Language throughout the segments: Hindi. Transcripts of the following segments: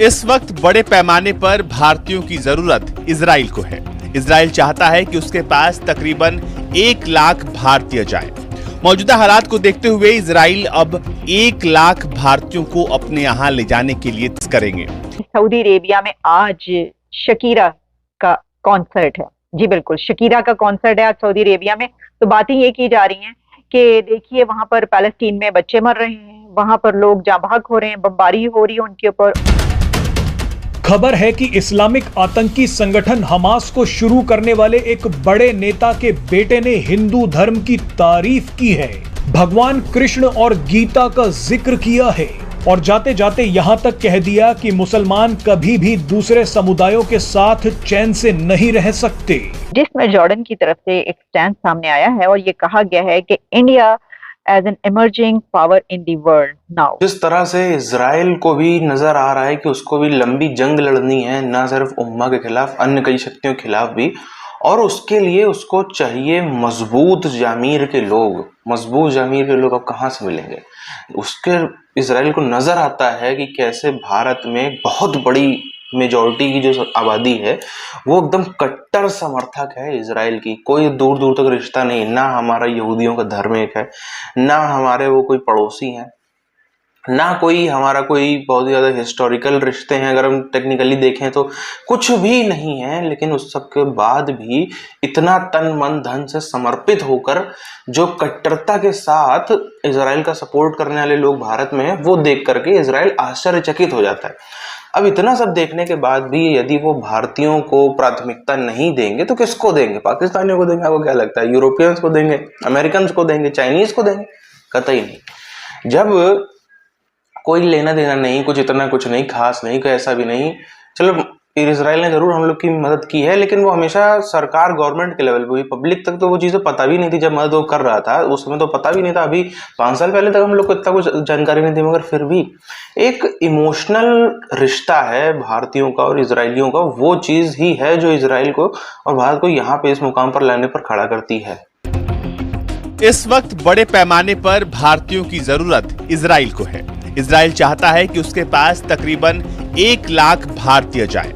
इस वक्त बड़े पैमाने पर भारतीयों की जरूरत इजराइल को है। इजराइल चाहता है कि उसके पास तकरीबन 1 लाख भारतीय जाएं। मौजूदा हालात को देखते हुए इजराइल अब 1 लाख भारतीयों को अपने यहाँ ले जाने के लिए करेंगे। सऊदी अरेबिया में आज शकीरा का कॉन्सर्ट है। जी बिल्कुल, शकीरा का कॉन्सर्ट है आज सऊदी अरेबिया में। तो बातें ये की जा रही हैं कि देखिए वहां पर पैलेस्टीन में बच्चे मर रहे हैं, वहां पर लोग जाँ बहक हो रहे हैं, बमबारी हो रही है उनके ऊपर। खबर है कि इस्लामिक आतंकी संगठन हमास को शुरू करने वाले एक बड़े नेता के बेटे ने हिंदू धर्म की तारीफ की है, भगवान कृष्ण और गीता का जिक्र किया है और जाते जाते यहां तक कह दिया कि मुसलमान कभी भी दूसरे समुदायों के साथ चैन से नहीं रह सकते। जिसमें जॉर्डन की तरफ से एक स्टैंड सामने आया है और ये कहा गया है कि India as an emerging power in the world now. जिस तरह से इजराइल को भी नजर आ रहा है कि उसको भी लंबी जंग लड़नी है, ना सिर्फ उम्मा के खिलाफ, अन्य कई शक्तियों के खिलाफ भी, और उसके लिए उसको चाहिए मजबूत जामीर के लोग। मजबूत जामीर के लोग अब कहाँ से मिलेंगे? उसके इजराइल को नजर आता है कि कैसे भारत में बहुत बड़ी मेजॉरिटी की जो आबादी है वो एकदम कट्टर समर्थक है इजराइल की। कोई दूर दूर तक रिश्ता नहीं, ना हमारा यहूदियों का धर्म एक है, ना हमारे वो कोई पड़ोसी हैं, ना कोई हमारा कोई बहुत ज्यादा हिस्टोरिकल रिश्ते हैं। अगर हम टेक्निकली देखें तो कुछ भी नहीं है, लेकिन उस सब के बाद भी इतना तन मन धन से समर्पित होकर जो कट्टरता के साथ इजराइल का सपोर्ट करने वाले लोग भारत में हैं, वो देख करके इजराइल आश्चर्यचकित हो जाता है। अब इतना सब देखने के बाद भी यदि वो भारतीयों को प्राथमिकता नहीं देंगे तो किसको देंगे? पाकिस्तानियों को देंगे? आपको क्या लगता है? यूरोपियंस को देंगे? अमेरिकन को देंगे? चाइनीज को देंगे? कतई नहीं। जब कोई लेना देना नहीं, कुछ इतना कुछ नहीं खास नहीं, कोई ऐसा भी नहीं। चलो इजराइल ने जरूर हम लोग की मदद की है, लेकिन वो हमेशा सरकार गवर्नमेंट के लेवल पे हुई। पब्लिक तक तो वो चीजें पता भी नहीं थी। जब मदद वो कर रहा था उस समय तो पता भी नहीं था। अभी 5 साल पहले तक हम लोग को इतना कुछ जानकारी नहीं थी, मगर फिर भी एक इमोशनल रिश्ता है भारतीयों का और इजरायलियों का। वो चीज ही है जो इजराइल को और भारत को यहाँ पे इस मुकाम पर लाने पर खड़ा करती है। इस वक्त बड़े पैमाने पर भारतीयों की जरूरत इजराइल को है। इजराइल चाहता है कि उसके पास तकरीबन 1 लाख भारतीय जाएं।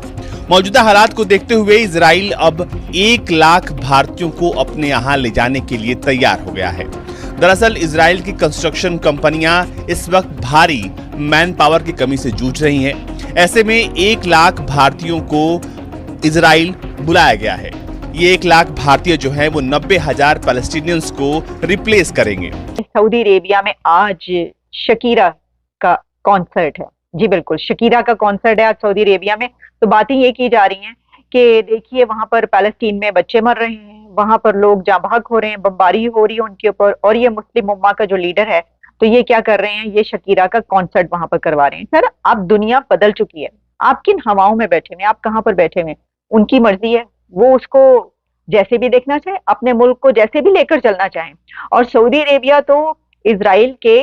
मौजूदा हालात को देखते हुए इजराइल अब 1 लाख भारतीयों को अपने यहाँ ले जाने के लिए तैयार हो गया है। दरअसल इजराइल की कंस्ट्रक्शन कंपनियां इस वक्त भारी मैन पावर की कमी से जूझ रही हैं। ऐसे में 1 लाख भारतीयों को इजराइल बुलाया गया है। ये 1 लाख भारतीय जो हैं वो 90,000 पैलेस्टीनियंस को रिप्लेस करेंगे। सऊदी अरेबिया में आज शकीरा का कॉन्सर्ट है। जी बिल्कुल, शकीरा का कॉन्सर्ट है आज सऊदी अरेबिया में। तो बातें ये की जा रही हैं कि देखिए वहां पर पैलेस्टीन में बच्चे मर रहे हैं, वहां पर लोग जाँ बहक हो रहे हैं, बमबारी हो रही है उनके ऊपर, और ये मुस्लिम उम्मा का जो लीडर है तो ये क्या कर रहे हैं, ये शकीरा का कॉन्सर्ट वहां पर करवा रहे हैं। सर अब दुनिया बदल चुकी है, आप किन हवाओं में बैठे हुए, आप कहाँ पर बैठे हुए, उनकी मर्जी है, वो उसको जैसे भी देखना चाहे, अपने मुल्क को जैसे भी लेकर चलना चाहे। और सऊदी अरेबिया तो इजराइल के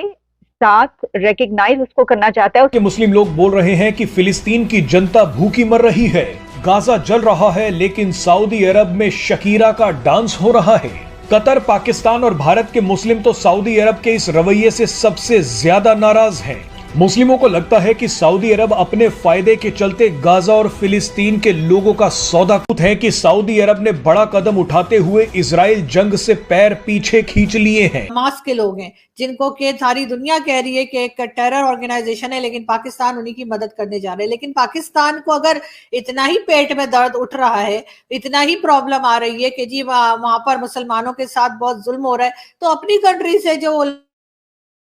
साथ रिकॉग्नाइज उसको करना चाहता है। कि मुस्लिम लोग बोल रहे हैं कि फिलिस्तीन की जनता भूखी मर रही है, गाजा जल रहा है, लेकिन सऊदी अरब में शकीरा का डांस हो रहा है। कतर, पाकिस्तान और भारत के मुस्लिम तो सऊदी अरब के इस रवैये से सबसे ज्यादा नाराज हैं। मुस्लिमों को लगता है कि सऊदी अरब अपने फायदे के चलते गाजा और फिलिस्तीन के लोगों का सौदा है कि सऊदी अरब ने बड़ा कदम उठाते हुए इजराइल जंग से पैर पीछे खींच लिए हैं। हमास के लोग हैं जिनको के सारी दुनिया कह रही है कि एक टेरर ऑर्गेनाइजेशन है, लेकिन पाकिस्तान उन्हीं की मदद करने जा रहे हैं। लेकिन पाकिस्तान को अगर इतना ही पेट में दर्द उठ रहा है, इतना ही प्रॉब्लम आ रही है कि जी वहां पर मुसलमानों के साथ बहुत जुल्म हो रहा है, तो अपनी कंट्री से जो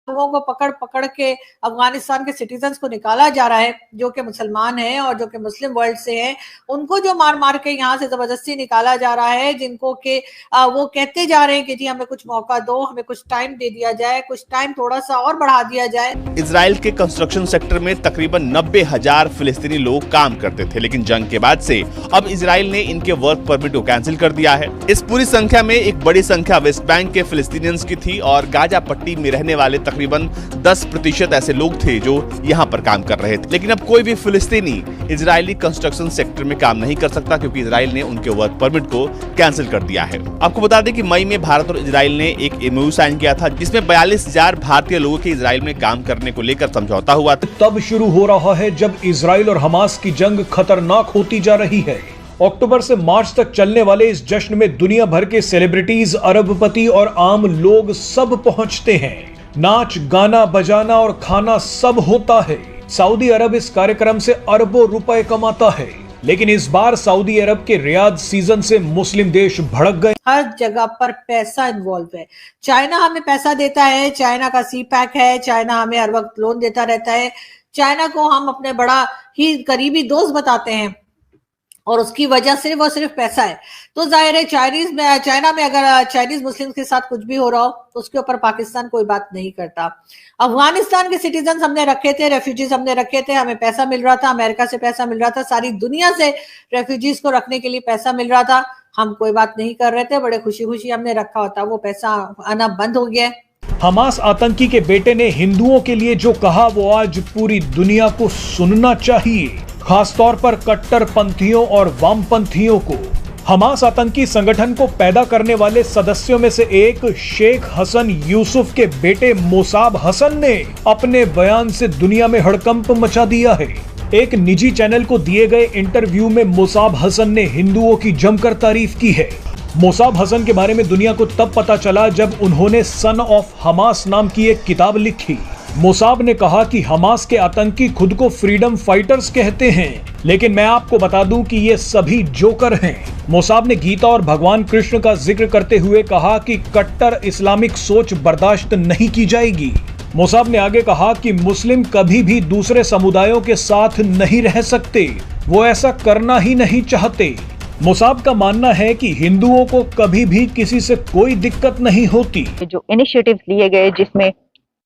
लोगों को पकड़ पकड़ के अफगानिस्तान के सिटीजन्स को निकाला जा रहा है, जो कि मुसलमान हैं और जो कि मुस्लिम वर्ल्ड से हैं, उनको जो मार मार के यहाँ से जबरदस्ती निकाला जा रहा है, जिनको के वो कहते जा रहे हैं कि जी हमें कुछ मौका दो, हमें कुछ टाइम दे दिया जाए, कुछ टाइम थोड़ा सा और बढ़ा दिया जाए। इजराइल के कंस्ट्रक्शन सेक्टर में तकरीबन 90,000 फिलिस्तीनी लोग काम करते थे, लेकिन जंग के बाद से अब इजराइल ने इनके वर्क परमिट को कैंसिल कर दिया है। इस पूरी संख्या में एक बड़ी संख्या वेस्ट बैंक के फिलिस्तीनियंस की थी और गाजा पट्टी में रहने वाले तकरीबन तकरीबन 10% ऐसे लोग थे जो यहाँ पर काम कर रहे थे। लेकिन अब कोई भी फिलिस्तीनी इजरायली कंस्ट्रक्शन सेक्टर में काम नहीं कर सकता क्योंकि इजराइल ने उनके वर्क परमिट को कैंसिल कर दिया है। आपको बता दें कि मई में भारत और इजराइल ने एक एमओयू साइन किया था जिसमें 42,000 भारतीय लोगों के इजराइल में काम करने को लेकर समझौता हुआ था। तब शुरू हो रहा है जब इजराइल और हमास की जंग खतरनाक होती जा रही है। अक्टूबर से मार्च तक चलने वाले इस जश्न में दुनिया भर के सेलिब्रिटीज, अरबपति और आम लोग सब पहुंचते हैं। नाच, गाना, बजाना और खाना सब होता है। सऊदी अरब इस कार्यक्रम से अरबों रुपए कमाता है। लेकिन इस बार सऊदी अरब के रियाद सीजन से मुस्लिम देश भड़क गए। हर जगह पर पैसा इन्वॉल्व है। चाइना हमें पैसा देता है, चाइना का सी पैक है, चाइना हमें हर वक्त लोन देता रहता है, चाइना को हम अपने बड़ा ही करीबी दोस्त बताते हैं और उसकी वजह सिर्फ और सिर्फ पैसा है। तो जाहिर है चाइना में अगर चाइनीज मुस्लिम्स के साथ कुछ भी हो रहा हो तो उसके ऊपर पाकिस्तान कोई बात नहीं करता। अफगानिस्तान के सिटीजन हमने रखे थे, रेफ्यूजीज हमने रखे थे, हमें पैसा मिल रहा था, अमेरिका से पैसा मिल रहा था, सारी दुनिया से रेफ्यूजीज को रखने के लिए पैसा मिल रहा था। हम कोई बात नहीं कर रहे थे, बड़े खुशी खुशी हमने रखा होता। वो पैसा आना बंद हो गया है। हमास आतंकी के बेटे ने हिंदुओं के लिए जो कहा वो आज पूरी दुनिया को सुनना चाहिए, खासतौर पर कट्टरपंथियों और वामपंथियों को। हमास आतंकी संगठन को पैदा करने वाले सदस्यों में से एक शेख हसन यूसुफ के बेटे मोसाब हसन ने अपने बयान से दुनिया में हड़कंप मचा दिया है। एक निजी चैनल को दिए गए इंटरव्यू में मोसाब हसन ने हिंदुओं की जमकर तारीफ की है। मोसाब हसन के बारे में दुनिया को तब पता चला जब उन्होंने सन ऑफ हमास नाम की एक किताब लिखी। मोसाब ने कहा कि हमास के आतंकी खुद को फ्रीडम फाइटर्स कहते हैं, लेकिन मैं आपको बता दूं कि ये सभी जोकर हैं। मोसाब ने गीता और भगवान कृष्ण का जिक्र करते हुए कहा कि कट्टर इस्लामिक सोच बर्दाश्त नहीं की जाएगी। मोसाब ने आगे कहा कि मुस्लिम कभी भी दूसरे समुदायों के साथ नहीं रह सकते, वो ऐसा करना ही नहीं चाहते। मोसाब का मानना है कि हिंदुओं को कभी भी किसी से कोई दिक्कत नहीं होती। जो इनिशिएटिव्स लिए गए जिसमें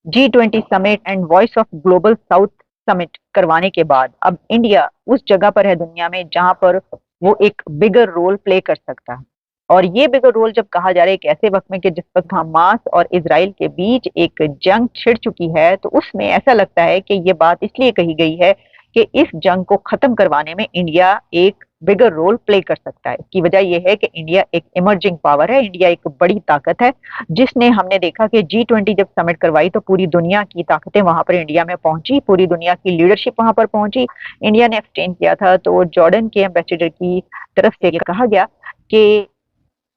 G20 summit and voice of global south summit करवाने के बाद अब इंडिया उस जगह पर है दुनिया में जहां पर वो एक बिगर रोल प्ले कर सकता है। और ये बिगर रोल जब कहा जा रहा है एक ऐसे वक्त में कि जिस वक्त हमास और इजराइल के बीच एक जंग छिड़ चुकी है, तो उसमें ऐसा लगता है कि ये बात इसलिए कही गई है कि इस जंग को खत्म करवाने में इंडिया एक बिगर रोल प्ले कर सकता है। इसकी वजह यह है कि इंडिया एक इमर्जिंग पावर है, इंडिया एक बड़ी ताकत है जिसने, हमने देखा कि G20 जब समिट करवाई तो पूरी दुनिया की ताकतें वहां पर इंडिया में पहुंची, पूरी दुनिया की लीडरशिप वहां पर पहुंची। इंडिया ने एक्सटेंड किया था तो जॉर्डन के एम्बेसडर की तरफ से कहा गया कि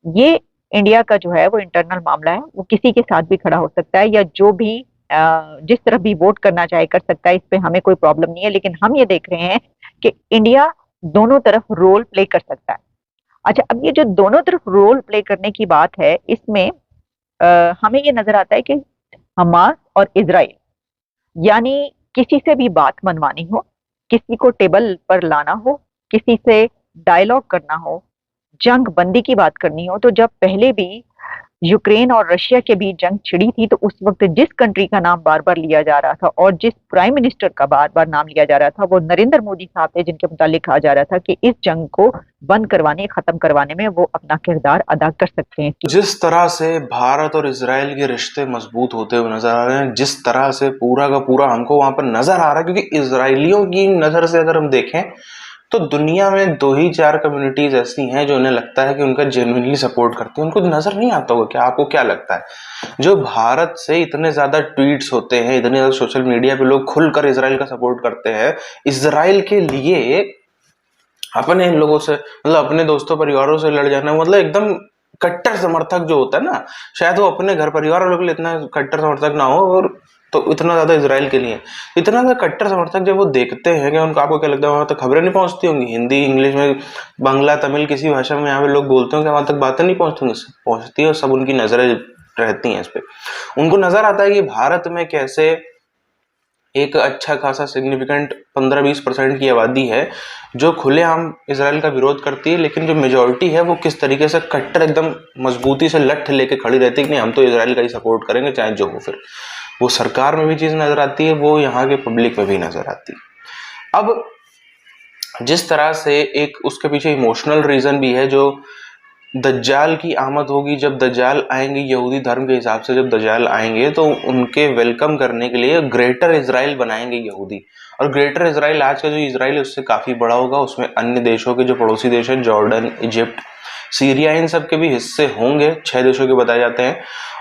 ये इंडिया का जो है वो इंटरनल मामला है, वो किसी के साथ भी खड़ा हो सकता है या जो भी जिस तरफ भी वोट करना चाहे कर सकता है, इस पे हमें कोई प्रॉब्लम नहीं है। लेकिन हम ये देख रहे हैं कि इंडिया दोनों तरफ रोल प्ले कर सकता है। अच्छा, अब ये जो दोनों तरफ रोल प्ले करने की बात है, इसमें हमें ये नजर आता है कि हमास और इजराइल, यानी किसी से भी बात मनवानी हो, किसी को टेबल पर लाना हो, किसी से डायलॉग करना हो, जंग बंदी की बात करनी हो, तो जब पहले भी यूक्रेन और रशिया के बीच जंग छिड़ी थी तो उस वक्त जिस कंट्री का नाम बार बार लिया जा रहा था और जिस प्राइम मिनिस्टर का बार बार नाम लिया जा रहा था वो नरेंद्र मोदी साहब थे, जिनके मुतालिक कहा जा रहा था कि इस जंग को बंद करवाने, खत्म करवाने में वो अपना किरदार अदा कर सकते हैं। जिस तरह से भारत और इजराइल के रिश्ते मजबूत होते हुए नजर आ रहे हैं, जिस तरह से पूरा का पूरा हमको वहां पर नजर आ रहा है, क्योंकि इजरायलियों की नजर से अगर हम देखें तो दुनिया में 2 ही 4 कम्युनिटीज ऐसी हैं जो उन्हें लगता है कि उनका जेन्युइनली सपोर्ट करती है। उनको नजर नहीं आता होगा क्या? आपको क्या लगता है? जो भारत से इतने ज्यादा ट्वीट्स होते हैं, इतने ज्यादा सोशल मीडिया पे लोग खुलकर इजराइल का सपोर्ट करते हैं, इजराइल के लिए अपने इन लोगों से, मतलब अपने दोस्तों परिवारों से लड़ जाना, मतलब एकदम कट्टर समर्थक जो होता है ना, शायद वो अपने घर परिवार वालों के लिए इतना कट्टर समर्थक ना हो, और तो इतना ज्यादा इजराइल के लिए इतना ज्यादा कट्टर समर्थक जब वो देखते हैं कि उनको, आपको क्या लगता है वहां तक खबरें नहीं पहुंचती होंगी? हिंदी, इंग्लिश में, बांग्ला, तमिल, किसी भाषा में यहाँ पे लोग बोलते होंगे, वहां तक बातें नहीं पहुंचती होंगी? पहुंचती है, और सब उनकी नजरें रहती हैं इस पे। उनको नजर आता है कि भारत में कैसे एक अच्छा खासा सिग्निफिकेंट 15-20% की आबादी है जो खुलेआम इजराइल का विरोध करती है, लेकिन जो मेजॉरिटी है वो किस तरीके से कट्टर एकदम मजबूती से लठ लेके खड़ी रहती है कि नहीं, हम तो इजराइल का ही सपोर्ट करेंगे चाहे जो हो। फिर वो सरकार में भी चीज नजर आती है, वो यहाँ के पब्लिक में भी नजर आती है। अब जिस तरह से एक उसके पीछे इमोशनल रीजन भी है जो दज्जाल की आमद होगी, जब दज्जाल आएंगे यहूदी धर्म के हिसाब से, जब दज्जाल आएंगे तो उनके वेलकम करने के लिए ग्रेटर इजराइल बनाएंगे यहूदी। और ग्रेटर इजराइल, आज का जो इजराइल है उससे काफ़ी बड़ा होगा, उसमें अन्य देशों के जो पड़ोसी देश हैं, जॉर्डन, इजिप्ट, सीरिया, इन सब के भी हिस्से होंगे। 6 देशों के बताए जाते हैं।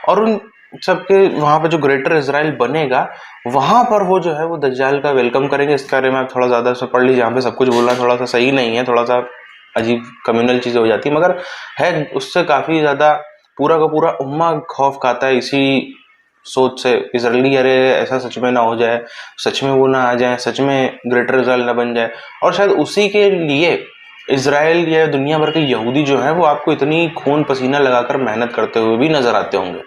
और उन सबके वहाँ पर जो ग्रेटर इजराइल बनेगा, वहाँ पर वो जो है वो दज्जाल का वेलकम करेंगे। इस बारे में आप थोड़ा ज़्यादा से पढ़ लीजिए, यहाँ पे सब कुछ बोलना थोड़ा सा सही नहीं है, थोड़ा सा अजीब कम्युनल चीज़ें हो जाती है, मगर है उससे काफ़ी ज़्यादा पूरा का पूरा उम्मा खौफ खाता है इसी सोच से कि जल्दी अरे ऐसा सच में ना हो जाए, सच में वो ना आ जाए, सच में ग्रेटर इजराइल ना बन जाए। और शायद उसी के लिए इजराइल या दुनिया भर के यहूदी जो हैं वो आपको इतनी खून पसीना लगाकर मेहनत करते हुए भी नजर आते होंगे।